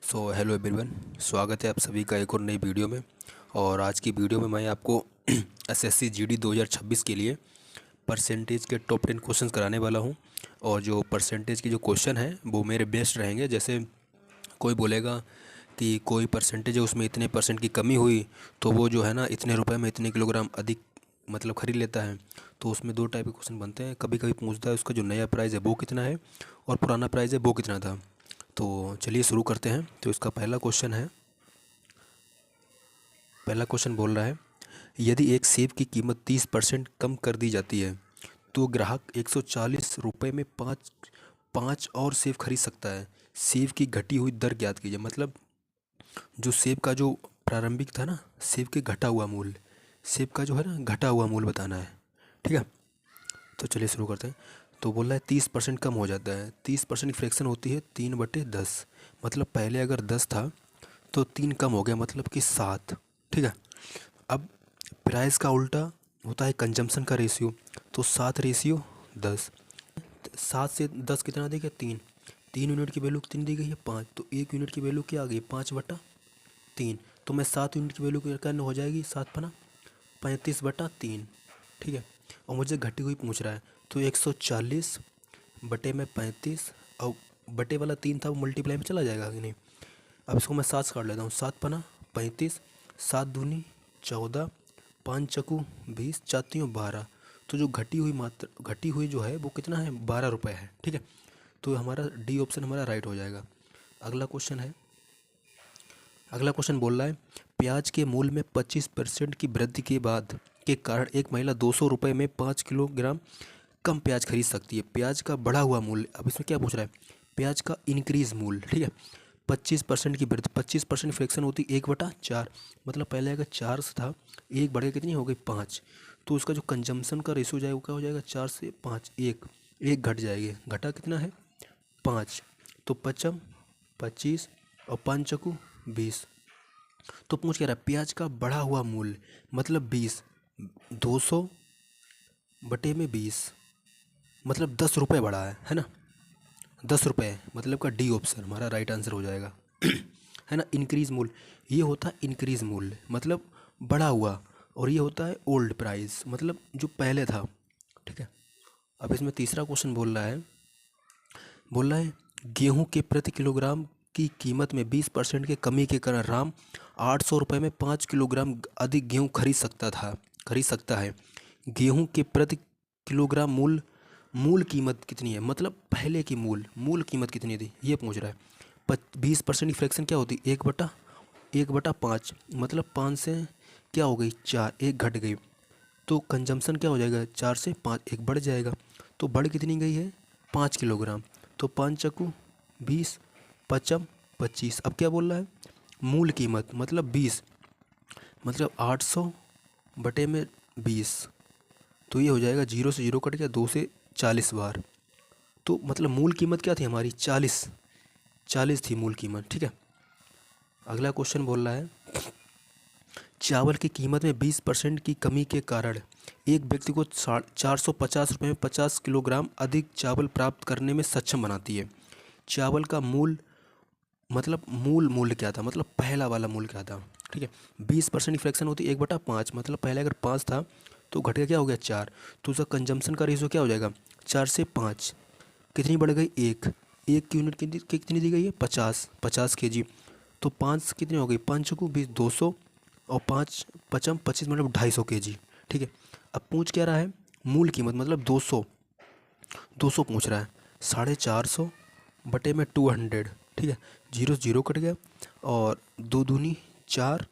Hello everyone. स्वागत है आप सभी का एक और नई वीडियो में। और आज की वीडियो में मैं आपको एसएससी जीडी 2026 के लिए परसेंटेज के टॉप 10 क्वेश्चंस कराने वाला हूं। और जो परसेंटेज के जो क्वेश्चन हैं वो मेरे बेस्ट रहेंगे। जैसे कोई बोलेगा कि कोई परसेंटेज है उसमें इतने परसेंट की कमी हुई तो वो जो है ना इतने रुपए में इतने किलोग्राम अधिक मतलब खरीद लेता है। तो उसमें दो टाइप के क्वेश्चन बनते हैं। कभी कभी पूछता है उसका जो नया प्राइस है वो कितना है और पुराना प्राइस है वो कितना था। तो चलिए शुरू करते हैं। तो इसका पहला क्वेश्चन बोल रहा है, यदि एक सेब की कीमत 30% कम कर दी जाती है तो ग्राहक 140 रुपये में पाँच पाँच और सेब खरीद सकता है। सेब की घटी हुई दर ज्ञात कीजिए। मतलब जो सेब का जो प्रारंभिक था ना, सेब के घटा हुआ मूल्य, सेब का जो है ना घटा हुआ मूल्य बताना है। ठीक है, तो चलिए शुरू करते हैं। तो बोल रहा है 30% कम हो जाता है। 30% की फ्रैक्शन होती है 3/10। मतलब पहले अगर 10 था तो 3 कम हो गया मतलब कि 7। ठीक है, अब प्राइस का उल्टा होता है कंजम्पशन का रेशियो। तो 7/10। 7 से 10 कितना देगा? 3। 3 यूनिट की वैल्यू कितनी दी गई है? 5। तो 1 यूनिट की वैल्यू क्या आ गई? 5/3। तो मैं 7 यूनिट की वैल्यू करना हो जाएगी 7×35/3। ठीक है, और मुझे घटी हुई पूछ रहा है तो 140/35 और बटे वाला 3 था वो मल्टीप्लाई में चला जाएगा कि नहीं। अब इसको मैं 7 से काट लेता हूँ। 7×5 = 35, 7×2 = 14, 5×4 = 20, 4×3 = 12। तो जो घटी हुई जो है वो कितना है? 12 रुपये है। ठीक है, तो हमारा डी ऑप्शन हमारा राइट हो जाएगा। अगला क्वेश्चन बोल रहा है, प्याज के मूल्य में 25% की वृद्धि के बाद के कारण एक महिला 200 रुपये में 5 किलोग्राम कम प्याज खरीद सकती है। प्याज का बढ़ा हुआ मूल्य, अब इसमें क्या पूछ रहा है? प्याज का इंक्रीज मूल्य। ठीक है, 25% की वृद्धि, 25% फ्रैक्शन होती है 1/4। मतलब पहले अगर 4 से था, एक बढ़ के कितनी हो गई? 5। तो उसका जो कंजम्पशन का रेशियो जाएगा वो क्या हो जाएगा? 4 से 5, एक घट जाएगी। घटा कितना है? 5। तो 25 और 5×4 = 20। तो पूछ क्या रहा है? प्याज का बढ़ा हुआ मूल्य मतलब 20, 200/20 मतलब 10 रुपये बढ़ा है ना। 10 रुपये मतलब का डी ऑप्शन हमारा राइट आंसर हो जाएगा। है ना, इंक्रीज मूल्य। ये होता है इंक्रीज मूल्य मतलब बढ़ा हुआ, और ये होता है ओल्ड प्राइस मतलब जो पहले था। ठीक है, अब इसमें तीसरा क्वेश्चन बोल रहा है गेहूं के प्रति किलोग्राम की कीमत में 20% के कमी के कारण राम 800 रुपये में 5 किलोग्राम अधिक गेहूं खरीद सकता है। गेहूं के प्रति किलोग्राम मूल कीमत कितनी है? मतलब पहले की मूल कीमत कितनी थी ये पूछ रहा है। 20% की फ्रैक्शन क्या होती? 1/5। मतलब 5 से क्या हो गई? 4, एक घट गई। तो कंजम्पशन क्या हो जाएगा? 4 से 5 एक बढ़ जाएगा। तो बढ़ कितनी गई है? 5 किलोग्राम। तो 5×20 = 25। अब क्या बोल रहा है? मूल कीमत मतलब 20, मतलब 800/20। तो ये हो जाएगा 0 से 0 कट गया, 2 से 40 बार। तो मतलब मूल कीमत क्या थी हमारी? 40 थी मूल कीमत। ठीक है, अगला क्वेश्चन बोल रहा है चावल की कीमत में 20% की कमी के कारण एक व्यक्ति को 450 रुपये में 50 किलोग्राम अधिक चावल प्राप्त करने में सक्षम बनाती है। चावल का मूल मूल्य क्या था? मतलब पहला वाला मूल्य क्या था? ठीक है, 20% की फ्रैक्शन होती है 1/5। मतलब पहले अगर 5 था तो घट के क्या हो गया? 4। तो उसका कंजम्पशन का रेशियो क्या हो जाएगा? 4 से 5 कितनी बढ़ गई? एक की यूनिट कितनी दी गई है? 50 kg। तो 5 कितनी हो गई? 5×20 = 200 और 5×5 = 25 मतलब 250 kg। ठीक है, अब पूछ क्या रहा है? मूल कीमत मतलब 200 पूछ रहा है। 450/200। ठीक है, 0 से 0 कट गया और 2×2 = 4,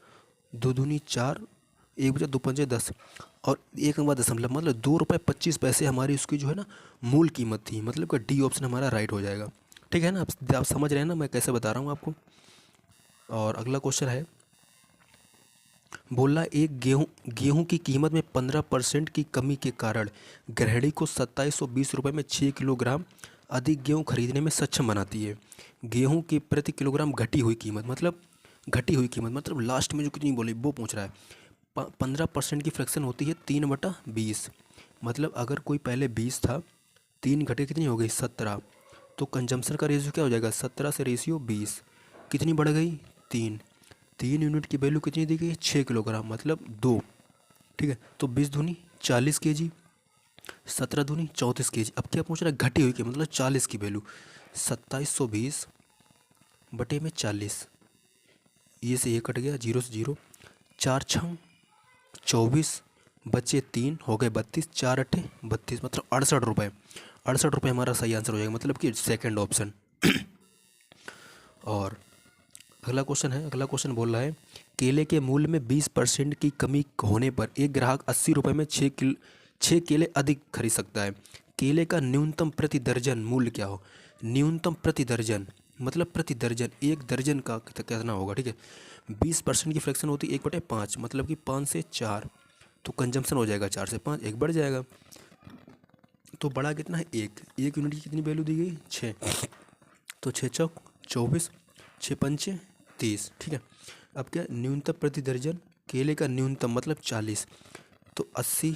2×2 = 4, 1×2 = 10 और 1 के बाद दशमलव मतलब 2 रुपये 25 पैसे हमारी उसकी जो है ना मूल कीमत थी। मतलब का डी ऑप्शन हमारा राइट हो जाएगा। ठीक है ना, आप समझ रहे हैं ना मैं कैसे बता रहा हूँ आपको। और अगला क्वेश्चन है बोला एक गेहूं की कीमत में 15% की कमी के कारण गृहिणी को 2720 रुपये में 6 किलोग्राम अधिक गेहूं खरीदने में सक्षम बनाती है। गेहूं की प्रति किलोग्राम घटी हुई कीमत मतलब लास्ट में जो कितनी बोली वो पूछ रहा है। 15% की फ्रैक्शन होती है 3/20। मतलब अगर कोई पहले 20 था, 3 घटे कितनी हो गई? 17। तो कंजम्पशन का रेशियो क्या हो जाएगा? 17 से रेशियो 20 कितनी बढ़ गई, 3। 3 यूनिट की वैल्यू कितनी दी गई, 6 किलोग्राम मतलब 2। ठीक है, तो 20 दूनी 40 केजी, 17 दूनी 34 केजी। अब क्या पूछ रहा है, घटी हुई की मतलब 40 की वैल्यू, 2720 बटे में 40, ये से ये कट गया, 0 से 0, 4 छः 24, बचे 3 हो गए 32, 4 अट्ठे 32 मतलब 68 रुपये। 68 रुपये हमारा सही आंसर हो जाएगा, मतलब कि सेकंड ऑप्शन। और अगला क्वेश्चन है, अगला क्वेश्चन बोल रहा है केले के मूल्य में 20% की कमी होने पर एक ग्राहक 80 रुपये में 6 केले अधिक खरीद सकता है। केले का न्यूनतम प्रति दर्जन मूल्य क्या हो। न्यूनतम प्रति दर्जन मतलब प्रति दर्जन, एक दर्जन का कितना होगा। ठीक है, 20% की फ्रैक्शन होती है 1/5, मतलब कि 5 से 4, तो कंजम्पशन हो जाएगा 4 से 5, एक बढ़ जाएगा। तो बड़ा कितना है, एक यूनिट की कितनी वैल्यू दी गई, 6, तो 6 चौक 24, 6 पंचे 30। ठीक है, अब क्या, न्यूनतम प्रति दर्जन केले का न्यूनतम मतलब 40, तो 80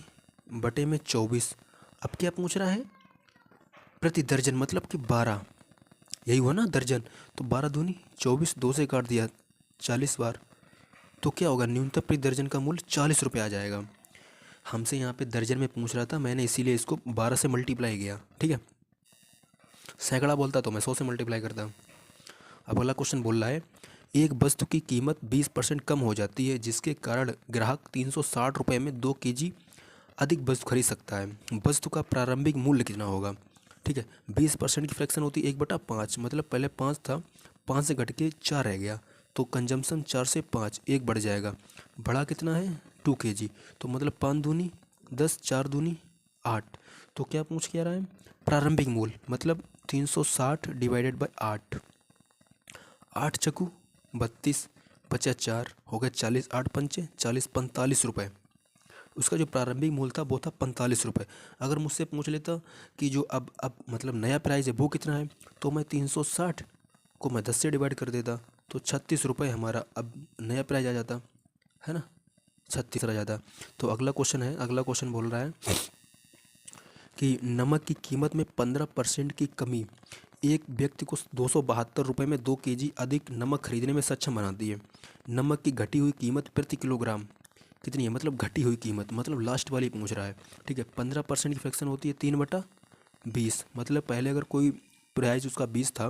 बटे में 24। अब क्या पूछ रहा है, प्रति दर्जन मतलब कि 12, यही हुआ ना दर्जन, तो 12 दूनी 24, 2 से काट दिया 40 बार, तो क्या होगा, न्यूनतम प्रति दर्जन का मूल्य 40 रुपये आ जाएगा। हमसे यहाँ पे दर्जन में पूछ रहा था, मैंने इसीलिए इसको 12 से मल्टीप्लाई किया। ठीक है, सैकड़ा बोलता तो मैं 100 से मल्टीप्लाई करता। अब अगला क्वेश्चन बोल रहा है एक वस्तु की कीमत 20% कम हो जाती है जिसके कारण ग्राहक 360 रुपये में 2 केजी अधिक वस्तु खरीद सकता है। वस्तु का प्रारंभिक मूल्य कितना होगा। ठीक है, 20% की फ्रैक्शन होती है 1/5, मतलब पहले 5 था, 5 से घट के 4 रह गया, तो कंजम्पशन 4 से 5, एक बढ़ जाएगा। बड़ा कितना है, 2 केजी, तो मतलब 5 दूनी 10, 4 दूनी 8, तो क्या पूछ क्या रहा है, प्रारंभिक मूल्य मतलब 360 डिवाइडेड बाई 8, 8 चकू 32, बचा 4 हो गए 40, 8 पंचे 40, 45 रुपये। उसका जो प्रारंभिक मूल्य था वो था 45 रुपये। अगर मुझसे पूछ लेता कि जो अब मतलब नया प्राइस है वो कितना है, तो मैं 360 को मैं 10 से डिवाइड कर देता, तो 36 रुपये हमारा अब नया प्राइस आ जाता है ना, 36 आ जाता। तो अगला क्वेश्चन है, अगला क्वेश्चन बोल रहा है कि नमक की कीमत में 15% की कमी एक व्यक्ति को 272 रुपये में 2 केजी अधिक नमक खरीदने में सक्षम बनाती है। नमक की घटी हुई कीमत प्रति किलोग्राम कितनी है, मतलब घटी हुई कीमत, मतलब लास्ट वाली पूछ रहा है। ठीक है, 15% की फ्रैक्शन होती है 3/20, मतलब पहले अगर कोई प्राइस उसका 20 था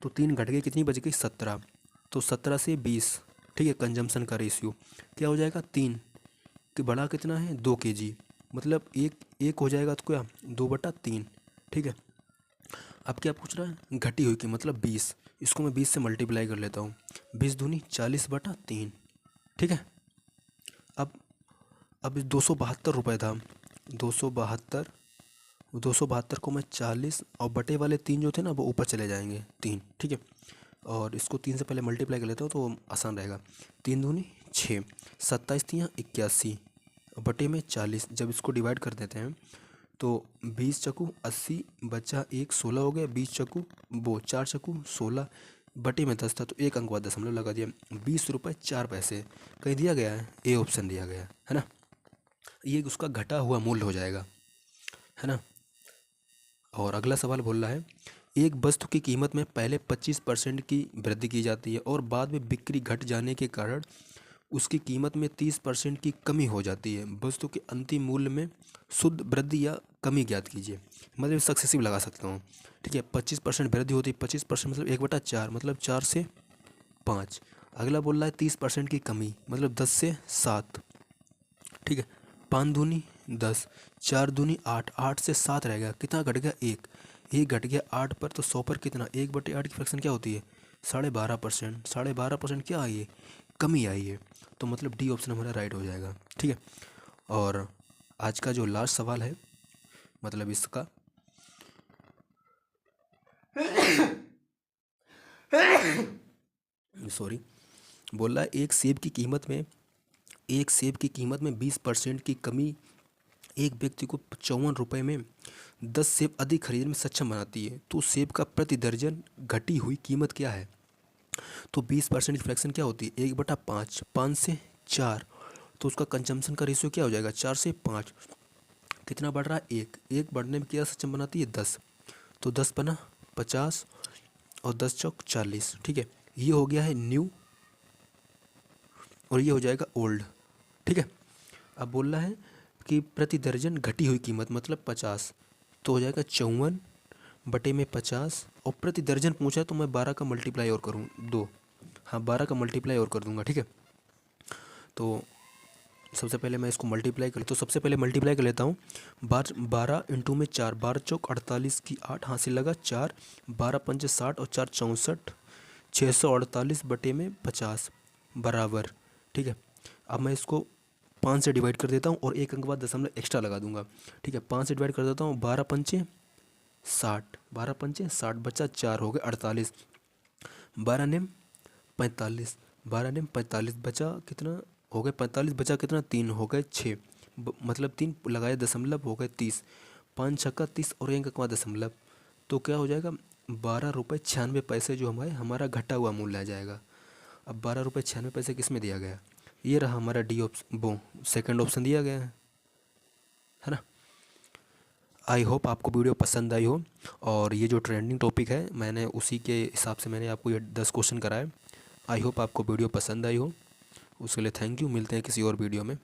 तो 3 घट गई, कितनी बच गई 17, तो 17 से 20। ठीक है, कंजम्पशन का रेशियो क्या हो जाएगा 3, कि बड़ा कितना है 2 केजी, मतलब एक हो जाएगा, तो क्या 2/3। ठीक है, अब क्या पूछ रहा है, घटी हुई की मतलब 20, इसको मैं 20 से मल्टीप्लाई कर लेता हूँ, 20 दूनी 40/3। ठीक है, अब 272 रुपये था, 272, 272 को मैं 40 और बटे वाले 3 जो थे ना वो ऊपर चले जाएंगे 3। ठीक है, और इसको 3 से पहले मल्टीप्लाई कर लेता हूँ तो आसान रहेगा, 3 दूनी 6, 27 तियाँ 81 बटे में 40, जब इसको डिवाइड कर देते हैं तो 20 चकू 80, बचा 1, 16 हो गया, 20 चकू वो 4 चकू 16 बटे में 10 था, तो एक अंक बाद दशमलव लगा दिया, 20 रुपये 4 पैसे कहीं दिया गया है, ए ऑप्शन दिया गया है ना, ये उसका घटा हुआ मूल्य हो जाएगा, है ना। और अगला सवाल बोल रहा है एक वस्तु की कीमत में पहले 25% की वृद्धि की जाती है और बाद में बिक्री घट जाने के कारण उसकी कीमत में 30% की कमी हो जाती है। वस्तु के अंतिम मूल्य में शुद्ध वृद्धि या कमी ज्ञात कीजिए, मतलब सक्सेसिव लगा सकता हूँ। ठीक है, 25% वृद्धि होती है, 25% मतलब 1/4, मतलब 4 से 5। अगला बोल रहा है 30% की कमी, मतलब 10 से 7। ठीक है, 5 दूनी 10, 4 दूनी 8, 8 से 7 रह गया, कितना घट गया, एक घट गया 8 पर, तो 100 पर कितना, 1/8 की फ्रैक्शन क्या होती है, 12.5%, 12.5% क्या आई है, कमी आई है, तो मतलब डी ऑप्शन हमारा राइट हो जाएगा। ठीक है, और आज का जो लास्ट सवाल है मतलब इसका सॉरी, बोल रहा है एक सेब की कीमत में 20% की कमी एक व्यक्ति को 54 रुपये में 10 सेब अधिक खरीदने में सक्षम बनाती है, तो सेब का प्रति दर्जन घटी हुई कीमत क्या है। तो 20% की फ्रैक्शन क्या होती है, 1/5, 5 से 4, तो उसका कंजम्पशन का रेशियो क्या हो जाएगा, 4 से 5, कितना बढ़ रहा है, एक बढ़ने में क्या सक्षम बनाती है 10, तो 10 बना 50 और 10 चौक 40। ठीक है, ये हो गया है न्यू और ये हो जाएगा ओल्ड। ठीक है। अब बोल रहा है कि प्रति दर्जन घटी हुई कीमत मतलब 50, तो हो जाएगा 54/50। और प्रति दर्जन पूछा है तो मैं 12 का मल्टीप्लाई और करूँ 2, हाँ 12 का मल्टीप्लाई और कर दूंगा। ठीक है। तो सबसे पहले मैं इसको मल्टीप्लाई कर, तो सबसे पहले मल्टीप्लाई कर लेता हूँ। 12 इंटू में 4, 12 चौक 48 की 8, हासिल लगा 4, 12 पंचे 60 और 4 64, 648/50 बराबर। ठीक है। अब मैं इसको 5 से डिवाइड कर देता हूँ और एक अंक बाद दशमलव एक्स्ट्रा लगा दूंगा। ठीक है। 5 से डिवाइड कर देता हूँ, 12 पंचे 60, 12 पंचे 60 बचा 4 हो गए 48, 12 नेम 45, 12 नेम 45 बचा कितना हो गए 45 बचा कितना 3 हो गए 6, मतलब 3 लगाए दशमलव हो गए 30, 5 छक्का 30 और एक अंक बाद दशमलव, तो क्या हो जाएगा 12 रुपये 96 जो हमारा घटा हुआ मूल्य आ जाएगा। अब 12 रुपये 96 किस में दिया गया, ये रहा हमारा डी ऑप्शन, वो सेकंड ऑप्शन दिया गया है ना। आई होप आपको वीडियो पसंद आई हो, और ये जो ट्रेंडिंग टॉपिक है मैंने उसी के हिसाब से मैंने आपको ये 10 क्वेश्चन कराए। आई होप आपको वीडियो पसंद आई हो, उसके लिए थैंक यू। मिलते हैं किसी और वीडियो में।